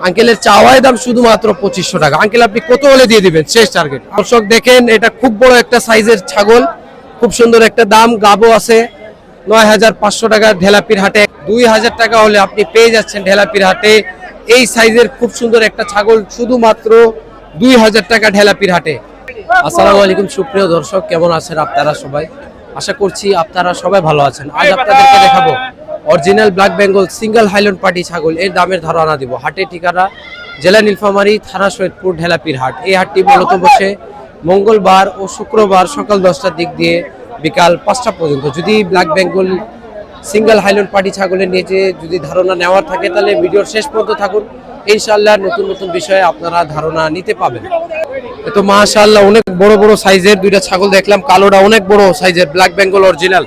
আঙ্কেলের চাওয়ায় দাম শুধুমাত্র 2500 টাকা। আঙ্কেল আপনি কত হলে দিয়ে দিবেন শেষ টার্গেট? দর্শক দেখেন এটা খুব বড় একটা সাইজের ছাগল, খুব সুন্দর একটা দাম, গাবও আছে। 9500 টাকা ঢেলাপির হাটে। 2000 টাকা হলে আপনি পেয়ে যাচ্ছেন ঢেলাপির হাটে এই সাইজের খুব সুন্দর একটা ছাগল শুধুমাত্র 2000 টাকা ঢেলাপির হাটে। আসসালামু আলাইকুম সুপ্রিয় দর্শক, কেমন আছেন আপনারা সবাই? আশা করছি আপনারা সবাই ভালো আছেন। আজ আপনাদেরকে দেখাবো original black Bengal single highland party ছাগল। এর দামের ধারণা দিব। হাটের ঠিকানা জেলা নীলফামারী, থানা সৈয়দপুর, ঢেলাপির হাট। এই হাটটি মূলত বসে মঙ্গলবার ও শুক্রবার সকাল 10টার দিক দিয়ে বিকাল 5টা পর্যন্ত। যদি black Bengal single highland party ছাগলের নিচে যদি ধারণা নেওয়ার থাকে তাহলে ভিডিওর শেষ পর্যন্ত থাকুন। ইনশাআল্লাহ নতুন নতুন বিষয়ে আপনারা ধারণা নিতে পাবেন। তো মাশাআল্লাহ অনেক বড় বড় সাইজের দুইটা ছাগল দেখলাম। কালোটা অনেক বড় সাইজের ব্ল্যাক বেঙ্গল অরিজিনাল।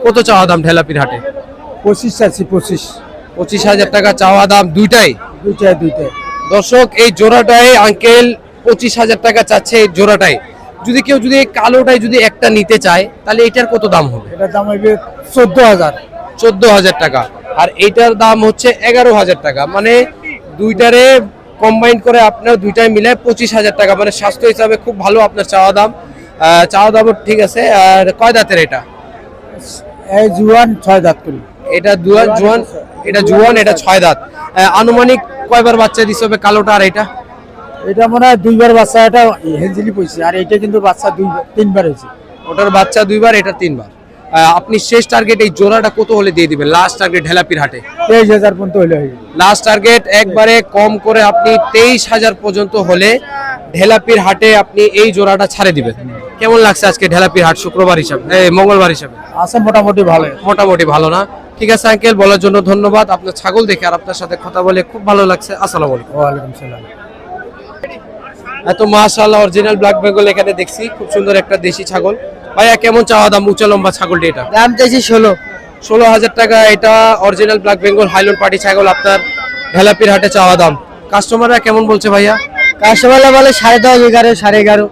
কত চাওয়া দাম ঢেলাপির হাটে? 25,000 টাকা চাওয়া দাম। দুইটাই দর্শক এই জোড়াটাই আঙ্কেল 25,000 টাকা চাচ্ছে। এই জোড়াটাই যদি কেউ যদি কালোটাই যদি একটা নিতে চায় তাহলে এটার কত দাম হবে? এটার দাম হবে 14,000 টাকা। আর এইটার দাম হচ্ছে 11,000 টাকা। মানে দুইটারে কম্বাইন করে আপনার দুইটাই মিলে 25,000 টাকা। মানে স্বাস্থ্য হিসাবে খুব ভালো আপনার চাওয়া দাম। চাওয়া দাম ঠিক আছে। আর কয় দাঁতের এটা? এই জুয়ান 6 দাঁত করি। এটা জুয়ান, এটা জুয়ান, এটা 6 দাঁত। আনুমানিক কয়বার বাচ্চা দিছে হবে কালোটা? আর এটা মনে হয় 2বার বাচ্চা, এটা হেঞ্জিলি পয়সা। আর এটা কিন্তু বাচ্চা 3বার হয়েছে। ওটার বাচ্চা 2বার, এটা 3বার। আপনি শেষ টার্গেট এই জোড়াটা কত হলে দিয়ে দিবেন? লাস্ট টার্গেট ঢেলাপির হাটে 23,000 পর্যন্ত হলে হয়। লাস্ট টার্গেট একবারে কম করে আপনি 23,000 পর্যন্ত হলে ঢেলাপির হাটে আপনি এই জোড়াটা ছাড়ে দিবেন। কেমন লাগছে আজকে ঢেলাপির হাট শুক্রবার হিসাবে, মঙ্গলবার হিসাবে? আছে মোটামুটি ভালো। মোটামুটি ভালো না? ঠিক আছে আঙ্কেল, বলার জন্য ধন্যবাদ। আপনার ছাগল দেখে আর আপনার সাথে কথা বলে খুব ভালো লাগছে। আসসালামু আলাইকুম। ওয়ালাইকুম সালাম। এত মাশাআল্লাহ অরিজিনাল ব্ল্যাক বেঙ্গল এখানে দেখছি, খুব সুন্দর একটা দেশি ছাগল। ভাইয়া কেমন চাওয়া দাম উঁচা লম্বা ছাগলটি? এটা দাম চাইছি 16,000 টাকা। এটা original black Bengal highland party ছাগল আপনার ঢেলাপির হাটে চাওয়া দাম। কাস্টমাররা কেমন বলছে ভাইয়া? কাস্টমাররা বলে 10.5, 11, 11.5।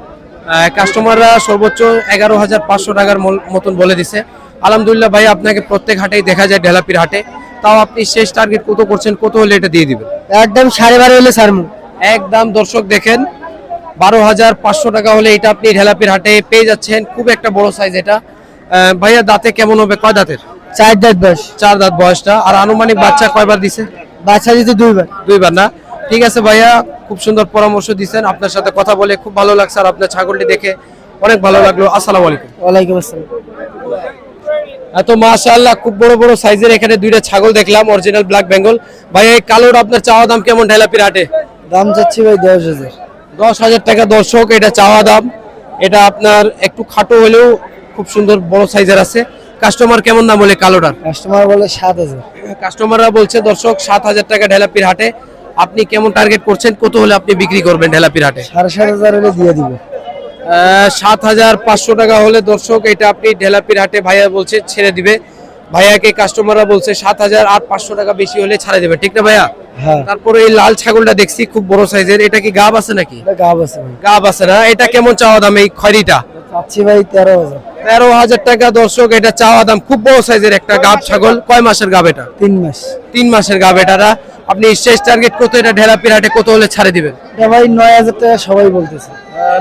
কাস্টমাররা সর্বোচ্চ 11,500 টাকার মতন বলে দিছে। আলহামদুলিল্লাহ ভাইয়া, আপনাকে প্রত্যেক হাটেই দেখা যায় ঢেলাপির হাটে। তাও আপনি শেষ টার্গেট কত করছেন? কত হলে এটা দিয়ে দিবেন? একদম 12.5 হলে ছাড়মু। একদম দর্শক দেখেন 12,500 টাকা হলে এটা আপনি ঢেলাপির হাটে পেয়ে যাচ্ছেন। খুব একটা বড় সাইজ এটা। ভাইয়া দাঁতে কেমন হবে? কয় দাঁতের? 4 দাঁত বয়স। 4 দাঁত বয়সটা। আর আনুমানিক বাচ্চা কয়বার দিছে? বাচ্চা দিতে 2বার। 2বার না? ঠিক আছে ভাইয়া, খুব সুন্দর পরামর্শ দিচ্ছেন। আপনার সাথে কথা বলে খুব ভালো লাগছে আর আপনার ছাগলটি দেখে অনেক ভালো লাগলো। আসসালামু আলাইকুম। ওয়ালাইকুম আসসালাম। এত মাশাআল্লাহ খুব বড় বড় সাইজের এখানে দুইটা ছাগল দেখলাম অরিজিনাল ব্ল্যাক বেঙ্গল। ভাই এই কালোর আপনার চাওয়া দাম কেমন ঢেলাপির হাটে? দাম চাচ্ছি ভাই 10,000। 10,000 টাকা দর্শক এটা চাওয়া দাম। এটা আপনার একটু খাটো হলেও খুব সুন্দর বড় সাইজের আছে। কাস্টমার কেমন দাম বলে কালোটার? কাস্টমার বলে 7,000। কাস্টমাররা বলছে দর্শক 7,000 টাকা ঢেলাপির হাটে। আপনি কেমন টার্গেট করছেন? কত হলে আপনি বিক্রি করবেন ঢেলাপির হাটে? 7,500 হলে দিয়ে দিব। 7,500 টাকা হলে দর্শক এটা আপনি ঢেলাপির হাটে ভাইয়া বলছে ছেড়ে দিবে। ভাইয়াকে কাস্টমাররা বলছে 7,500 টাকা বেশি হলে ছাড়ে দেবে, ঠিক না ভাইয়া? হ্যাঁ। তারপরে এই লাল ছাগলটা দেখছি খুব বড় সাইজের। এটা কি গাব আছে নাকি? এটা গাব আছে ভাই। গাব আছে না? এটা কেমন চাওয়া দাম এই খয়রিটা? চাচ্ছি ভাই 13,000। 13,000 টাকা দর্শক এটা চাওয়া দাম। খুব বড় সাইজের একটা গাব ছাগল। কয় মাসের গাব এটা? 3 মাস। 3 মাসের গাব এটা। আপনি শেষ টার্গেট কত এটা ঢেলাপির হাটে কত হলে ছাড়ে দিবেন? এটা ভাই 9,000 টাকা সবাই বলতেছে।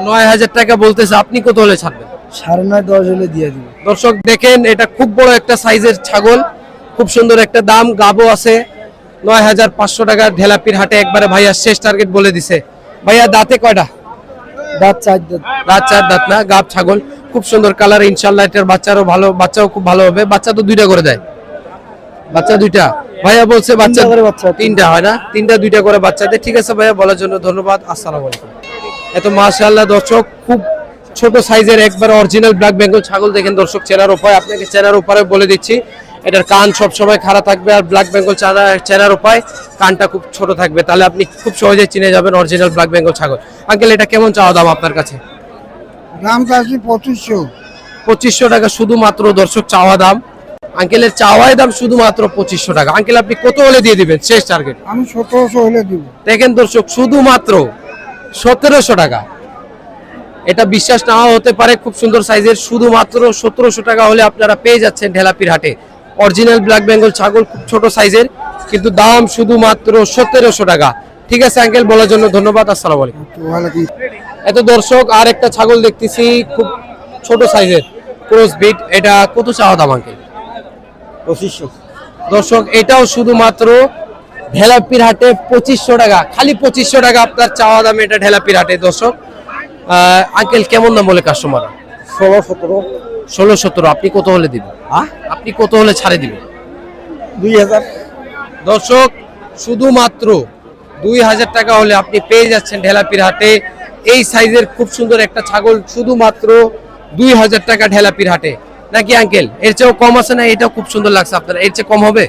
9,000 টাকা বলতেছে। আপনি কত হলে ছাড়বেন? 9.5, 10 হলে দিয়ে দিব। দর্শক দেখেন এটা খুব বড় একটা সাইজের ছাগল, খুব সুন্দর একটা দাম। গাবও আছে। 9,500 টাকা ঢেলাপির হাটে একবারে ভাইয়া শেষ টার্গেট বলে দিছে। ভাইয়া দাঁতে কয়টা? দাঁত 4 দাঁত। দাঁত 4 দাঁত না? গাব ছাগল, খুব সুন্দর কালার। ইনশাআল্লাহ এটার বাচ্চাও খুব ভালো হবে। বাচ্চা তো 2টা করে দেয়। বাচ্চা 2টা ভাইয়া বলছে। বাচ্চা 3টা হয় না? 3টা 2টা করে বাচ্চা দেয়। ঠিক আছে ভাইয়া, বলার জন্য ধন্যবাদ। আসসালামু আলাইকুম। এত মাশাআল্লাহ দর্শক খুব ছোট সাইজের একবার অরিজিনাল ব্ল্যাক বেঙ্গল ছাগল দেখেন দর্শক। চেনার উপায় আপনাকে চেনার উপায় বলে দিচ্ছি। এটার কান সব সময় খাড়া থাকবে আর ব্ল্যাক বেঙ্গল চেনার উপায় কানটা খুব ছোট থাকবে, তাহলে আপনি খুব সহজেই চিনে যাবেন অরিজিনাল ব্ল্যাক বেঙ্গল ছাগল। আঙ্কেল এটা কেমন চাওয়া দাম আপনার কাছে? দাম চাচ্ছি 2,500। 2,500 টাকা শুধুমাত্র দর্শক চাওয়া দাম। আঙ্কেলের চাওয়ায় দাম শুধুমাত্র 2,500 টাকা। আঙ্কেল আপনি কত হলে দিয়ে দিবেন শেষ টার্গেট? আমি 1700 হলে দিব। দেখেন দর্শক শুধুমাত্র 1700 টাকা। এটা বিশ্বাস নাও হতে পারে, খুব সুন্দর সাইজের। শুধুমাত্র 1700 টাকা হলে আপনারা পেয়ে যাচ্ছেন ঢেলাপির হাটে অরিজিনাল ব্ল্যাক বেঙ্গল ছাগল। খুব ছোট সাইজের কিন্তু দাম শুধুমাত্র 1700 টাকা। ঠিক আছে আঙ্কেল, বলার জন্য ধন্যবাদ। আসসালামু আলাইকুম। এত দর্শক আর একটা ছাগল দেখতেছি খুব ছোট সাইজের ক্রস বিট, এটা কত চাওয়া দাম আঙ্কেল? 2500। দর্শক এটাও শুধুমাত্র ঢেলাপির হাটে 2500 টাকা, খালি 2500 টাকা আপনার চাওয়া দাম এটা ঢেলাপির হাটে। দর্শক আঙ্কেল কেমন দাম বলে কাস্টমার? 16-17। 16-17। আপনি কত হলে দিবেন? হ্যাঁ, আপনি কত হলে ছাড়ে দিবেন? 2000। দর্শক শুধুমাত্র 2000 টাকা হলে আপনি পেয়ে যাচ্ছেন ঢেলাপির হাটে এই সাইজের খুব সুন্দর একটা ছাগল, শুধুমাত্র 2000 টাকা ঢেলাপির হাটে। নাকি আঙ্কেল এর চেয়েও কম আছে না? এটাও খুব সুন্দর লাগছে আপনার, এর চেয়ে কম হবে?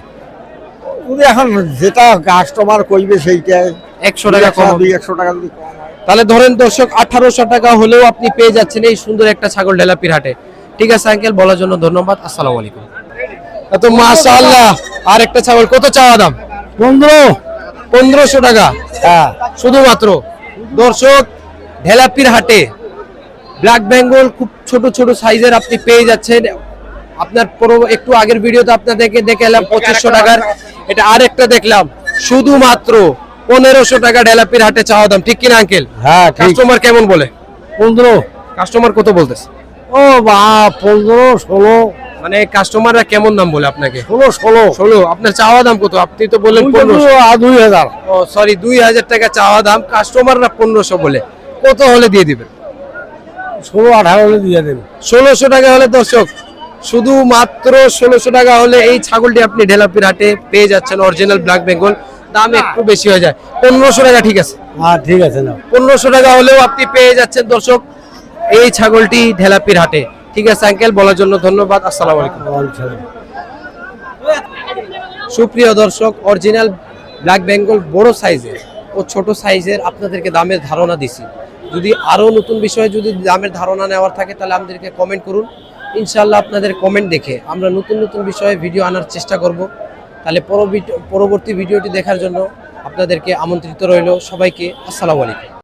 যদি এখন যেটা কাস্টমার কইবে সেইটাই 100 টাকা কম হবে। 200 টাকা যদি কম হয়। তাহলে ধরেন দর্শক 1800 টাকা হলেও আপনি পেয়ে যাচ্ছেন এই সুন্দর একটা ছাগল ঢেলাপির হাটে। ঠিক আছে আঙ্কেল, বলার জন্য ধন্যবাদ। আসসালামু আলাইকুম। তো মাশাআল্লাহ আর একটা ছাগল, কত চাওয়া দাম? 1500 টাকা। হ্যাঁ, শুধুমাত্র দর্শক ঢেলাপির হাটে ব্ল্যাক বেঙ্গল খুব ছোট ছোট সাইজের আপনি পেয়ে যাচ্ছেন। আপনার একটু আগের ভিডিওতে আপনাদেরকে দেখালাম 2500 টাকার, এটা আরেকটা দেখলাম শুধুমাত্র 1500 টাকা ঢেলাপির হাটে চাওয়া দাম। ঠিক কিনা আঙ্কেল? হ্যাঁ ঠিক। কাস্টমার কেমন বলে? 15। কাস্টমার কত বলতেছে? ও বা 15, 16। মানে কাস্টমাররা কেমন দাম বলে আপনাকে? 16। 16। আপনার চাওয়া দাম কত? আপনি তো বললেন 1500। 2000। ও সরি, 2000 টাকা চাওয়া দাম, কাস্টমাররা 1500 বলে। কত হলে দিয়ে দিবেন? 16-18 হলে দিয়ে দেবে। 1600 টাকা হলে দর্শক, শুধুমাত্র 1600 টাকা হলে এই ছাগলটি আপনি ঢেলাপির হাটে পেয়ে যাচ্ছেন। অরিজিনাল ব্ল্যাক বেঙ্গল, দাম একটু বেশি হয়ে যায়। 1500 টাকা ঠিক আছে? হ্যাঁ ঠিক আছে না। 1500 টাকা হলেও আপনি পেয়ে যাচ্ছেন দর্শক এই ছাগলটি ঢেলাপির হাটে। ঠিক আছে আঙ্কেল, বলার জন্য ধন্যবাদ। আসসালামু আলাইকুম। সুপ্রিয় দর্শক, অরিজিনাল ব্ল্যাক বেঙ্গল বড় সাইজের ও ছোট সাইজের আপনাদেরকে দামের ধারণা দিছি। যদি আরো নতুন বিষয়ে যদি দামের ধারণা নেওয়ার থাকে তাহলে আমাদেরকে কমেন্ট করুন। ইনশাআল্লাহ আপনাদের কমেন্ট দেখে আমরা নতুন নতুন বিষয়ে ভিডিও আনার চেষ্টা করব। তাহলে পরবর্তী ভিডিওটি দেখার জন্য আপনাদেরকে আমন্ত্রিত রইল। সবাইকে আসসালামু আলাইকুম।